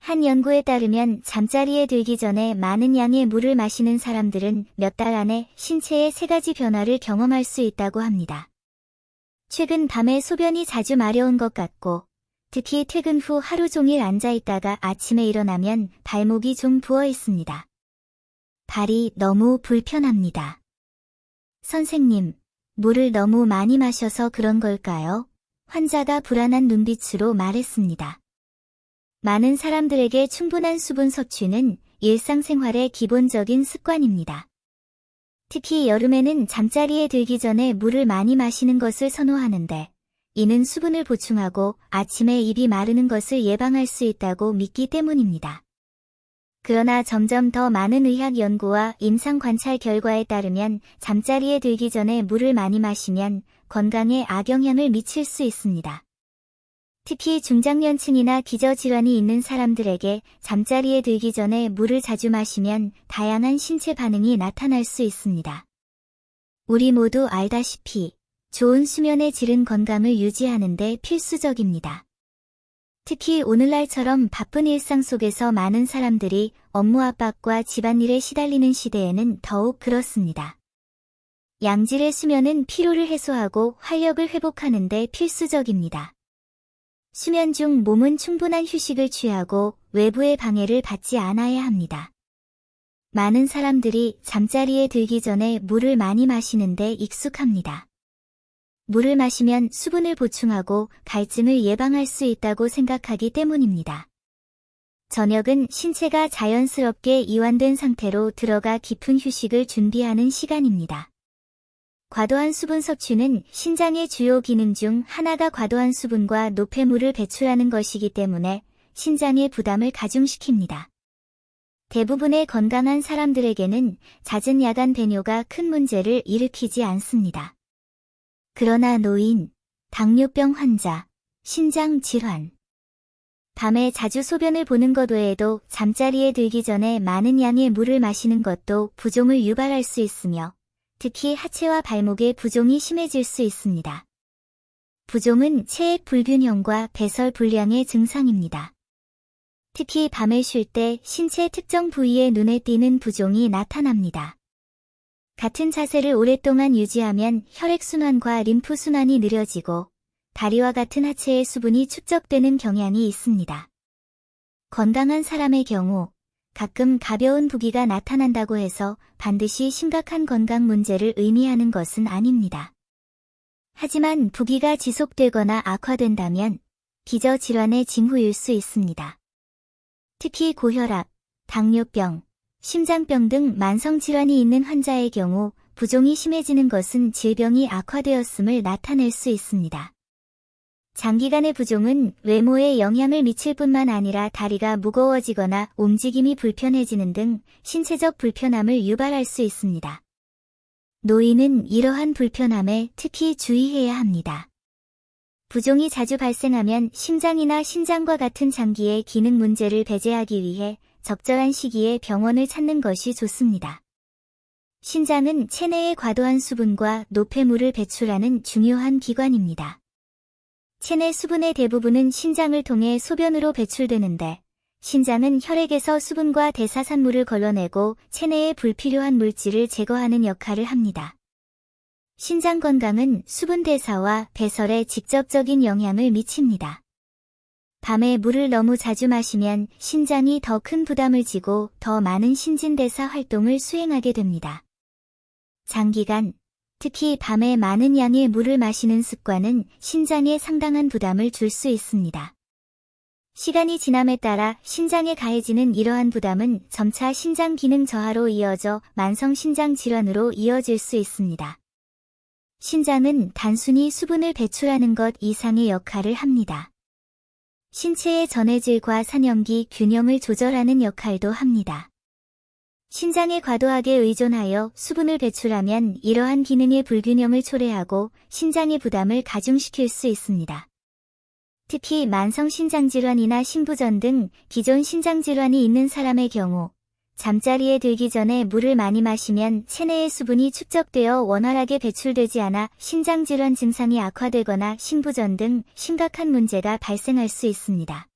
한 연구에 따르면 잠자리에 들기 전에 많은 양의 물을 마시는 사람들은 몇 달 안에 신체의 3가지 변화를 경험할 수 있다고 합니다. 최근 밤에 소변이 자주 마려운 것 같고, 특히 퇴근 후 하루 종일 앉아 있다가 아침에 일어나면 발목이 좀 부어 있습니다. 발이 너무 불편합니다. 선생님, 물을 너무 많이 마셔서 그런 걸까요? 환자가 불안한 눈빛으로 말했습니다. 많은 사람들에게 충분한 수분 섭취는 일상생활의 기본적인 습관입니다. 특히 여름에는 잠자리에 들기 전에 물을 많이 마시는 것을 선호하는데, 이는 수분을 보충하고 아침에 입이 마르는 것을 예방할 수 있다고 믿기 때문입니다. 그러나 점점 더 많은 의학 연구와 임상 관찰 결과에 따르면 잠자리에 들기 전에 물을 많이 마시면 건강에 악영향을 미칠 수 있습니다. 특히 중장년층이나 기저질환이 있는 사람들에게 잠자리에 들기 전에 물을 자주 마시면 다양한 신체 반응이 나타날 수 있습니다. 우리 모두 알다시피 좋은 수면의 질은 건강을 유지하는 데 필수적입니다. 특히 오늘날처럼 바쁜 일상 속에서 많은 사람들이 업무 압박과 집안일에 시달리는 시대에는 더욱 그렇습니다. 양질의 수면은 피로를 해소하고 활력을 회복하는 데 필수적입니다. 수면 중 몸은 충분한 휴식을 취하고 외부의 방해를 받지 않아야 합니다. 많은 사람들이 잠자리에 들기 전에 물을 많이 마시는데 익숙합니다. 물을 마시면 수분을 보충하고 갈증을 예방할 수 있다고 생각하기 때문입니다. 저녁은 신체가 자연스럽게 이완된 상태로 들어가 깊은 휴식을 준비하는 시간입니다. 과도한 수분 섭취는 신장의 주요 기능 중 하나가 과도한 수분과 노폐물을 배출하는 것이기 때문에 신장의 부담을 가중시킵니다. 대부분의 건강한 사람들에게는 잦은 야간 배뇨가 큰 문제를 일으키지 않습니다. 그러나 노인, 당뇨병 환자, 신장 질환, 밤에 자주 소변을 보는 것 외에도 잠자리에 들기 전에 많은 양의 물을 마시는 것도 부종을 유발할 수 있으며 특히 하체와 발목의 부종이 심해질 수 있습니다. 부종은 체액 불균형과 배설 불량의 증상입니다. 특히 밤을 쉴 때 신체 특정 부위에 눈에 띄는 부종이 나타납니다. 같은 자세를 오랫동안 유지하면 혈액순환과 림프순환이 느려지고 다리와 같은 하체의 수분이 축적되는 경향이 있습니다. 건강한 사람의 경우 가끔 가벼운 부기가 나타난다고 해서 반드시 심각한 건강 문제를 의미하는 것은 아닙니다. 하지만 부기가 지속되거나 악화된다면 기저질환의 징후일 수 있습니다. 특히 고혈압, 당뇨병, 심장병 등 만성질환이 있는 환자의 경우 부종이 심해지는 것은 질병이 악화되었음을 나타낼 수 있습니다. 장기간의 부종은 외모에 영향을 미칠 뿐만 아니라 다리가 무거워지거나 움직임이 불편해지는 등 신체적 불편함을 유발할 수 있습니다. 노인은 이러한 불편함에 특히 주의해야 합니다. 부종이 자주 발생하면 심장이나 신장과 같은 장기의 기능 문제를 배제하기 위해 적절한 시기에 병원을 찾는 것이 좋습니다. 신장은 체내의 과도한 수분과 노폐물을 배출하는 중요한 기관입니다. 체내 수분의 대부분은 신장을 통해 소변으로 배출되는데 신장은 혈액에서 수분과 대사산물을 걸러내고 체내의 불필요한 물질을 제거하는 역할을 합니다. 신장 건강은 수분 대사와 배설에 직접적인 영향을 미칩니다. 밤에 물을 너무 자주 마시면 신장이 더 큰 부담을 지고 더 많은 신진대사 활동을 수행하게 됩니다. 장기간, 특히 밤에 많은 양의 물을 마시는 습관은 신장에 상당한 부담을 줄 수 있습니다. 시간이 지남에 따라 신장에 가해지는 이러한 부담은 점차 신장 기능 저하로 이어져 만성 신장 질환으로 이어질 수 있습니다. 신장은 단순히 수분을 배출하는 것 이상의 역할을 합니다. 신체의 전해질과 산염기 균형을 조절하는 역할도 합니다. 신장에 과도하게 의존하여 수분을 배출하면 이러한 기능의 불균형을 초래하고 신장의 부담을 가중시킬 수 있습니다. 특히 만성 신장질환이나 신부전 등 기존 신장질환이 있는 사람의 경우 잠자리에 들기 전에 물을 많이 마시면 체내의 수분이 축적되어 원활하게 배출되지 않아 신장질환 증상이 악화되거나 신부전 등 심각한 문제가 발생할 수 있습니다.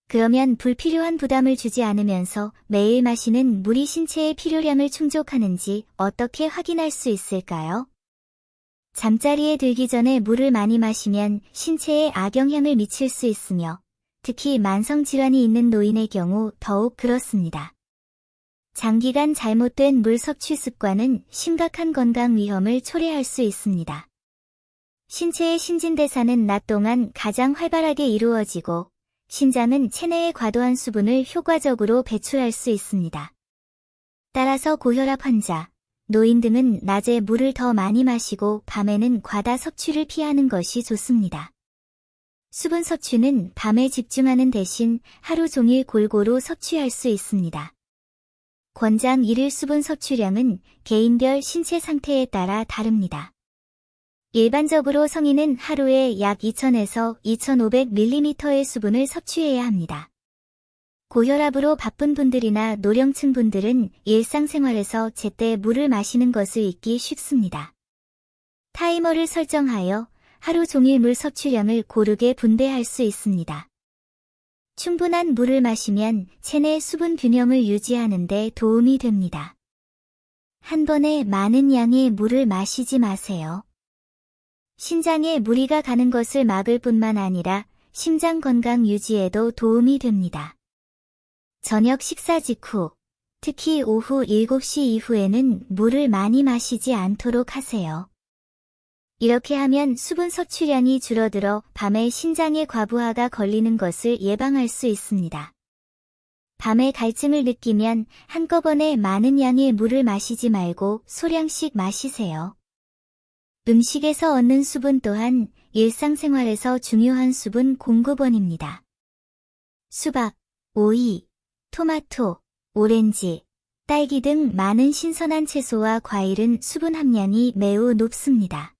그러면 불필요한 부담을 주지 않으면서 매일 마시는 물이 신체의 필요량을 충족하는지 어떻게 확인할 수 있을까요? 잠자리에 들기 전에 물을 많이 마시면 신체에 악영향을 미칠 수 있으며 특히 만성질환이 있는 노인의 경우 더욱 그렇습니다. 장기간 잘못된 물 섭취 습관은 심각한 건강 위험을 초래할 수 있습니다. 신체의 신진대사는 낮 동안 가장 활발하게 이루어지고 신장은 체내의 과도한 수분을 효과적으로 배출할 수 있습니다. 따라서 고혈압 환자, 노인 등은 낮에 물을 더 많이 마시고 밤에는 과다 섭취를 피하는 것이 좋습니다. 수분 섭취는 밤에 집중하는 대신 하루 종일 골고루 섭취할 수 있습니다. 권장 일일 수분 섭취량은 개인별 신체 상태에 따라 다릅니다. 일반적으로 성인은 하루에 약 2000에서 2500ml의 수분을 섭취해야 합니다. 고혈압으로 바쁜 분들이나 노령층 분들은 일상생활에서 제때 물을 마시는 것을 잊기 쉽습니다. 타이머를 설정하여 하루 종일 물 섭취량을 고르게 분배할 수 있습니다. 충분한 물을 마시면 체내 수분 균형을 유지하는 데 도움이 됩니다. 한 번에 많은 양의 물을 마시지 마세요. 신장에 무리가 가는 것을 막을 뿐만 아니라 심장 건강 유지에도 도움이 됩니다. 저녁 식사 직후, 특히 오후 7시 이후에는 물을 많이 마시지 않도록 하세요. 이렇게 하면 수분 섭취량이 줄어들어 밤에 신장에 과부하가 걸리는 것을 예방할 수 있습니다. 밤에 갈증을 느끼면 한꺼번에 많은 양의 물을 마시지 말고 소량씩 마시세요. 음식에서 얻는 수분 또한 일상생활에서 중요한 수분 공급원입니다. 수박, 오이, 토마토, 오렌지, 딸기 등 많은 신선한 채소와 과일은 수분 함량이 매우 높습니다.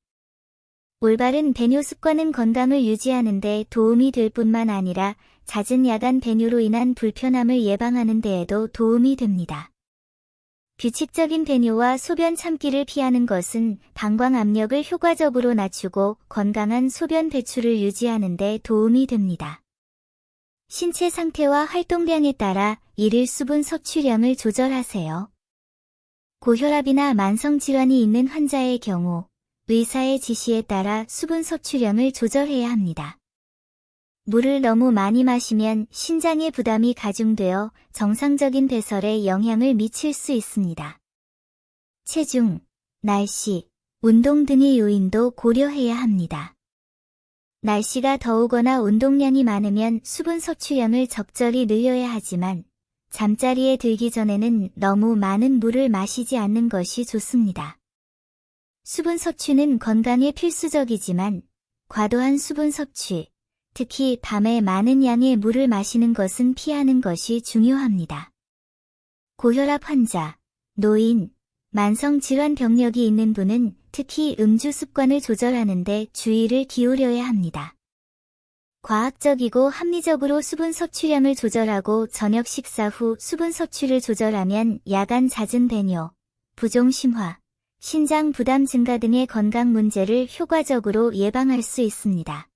올바른 배뇨 습관은 건강을 유지하는 데 도움이 될 뿐만 아니라 잦은 야간 배뇨로 인한 불편함을 예방하는 데에도 도움이 됩니다. 규칙적인 배뇨와 소변 참기를 피하는 것은 방광 압력을 효과적으로 낮추고 건강한 소변 배출을 유지하는 데 도움이 됩니다. 신체 상태와 활동량에 따라 일일 수분 섭취량을 조절하세요. 고혈압이나 만성질환이 있는 환자의 경우 의사의 지시에 따라 수분 섭취량을 조절해야 합니다. 물을 너무 많이 마시면 신장의 부담이 가중되어 정상적인 배설에 영향을 미칠 수 있습니다. 체중, 날씨, 운동 등의 요인도 고려해야 합니다. 날씨가 더우거나 운동량이 많으면 수분 섭취량을 적절히 늘려야 하지만 잠자리에 들기 전에는 너무 많은 물을 마시지 않는 것이 좋습니다. 수분 섭취는 건강에 필수적이지만 과도한 수분 섭취, 특히 밤에 많은 양의 물을 마시는 것은 피하는 것이 중요합니다. 고혈압 환자, 노인, 만성질환 병력이 있는 분은 특히 음주 습관을 조절하는 데 주의를 기울여야 합니다. 과학적이고 합리적으로 수분 섭취량을 조절하고 저녁 식사 후 수분 섭취를 조절하면 야간 잦은 배뇨, 부종 심화, 신장 부담 증가 등의 건강 문제를 효과적으로 예방할 수 있습니다.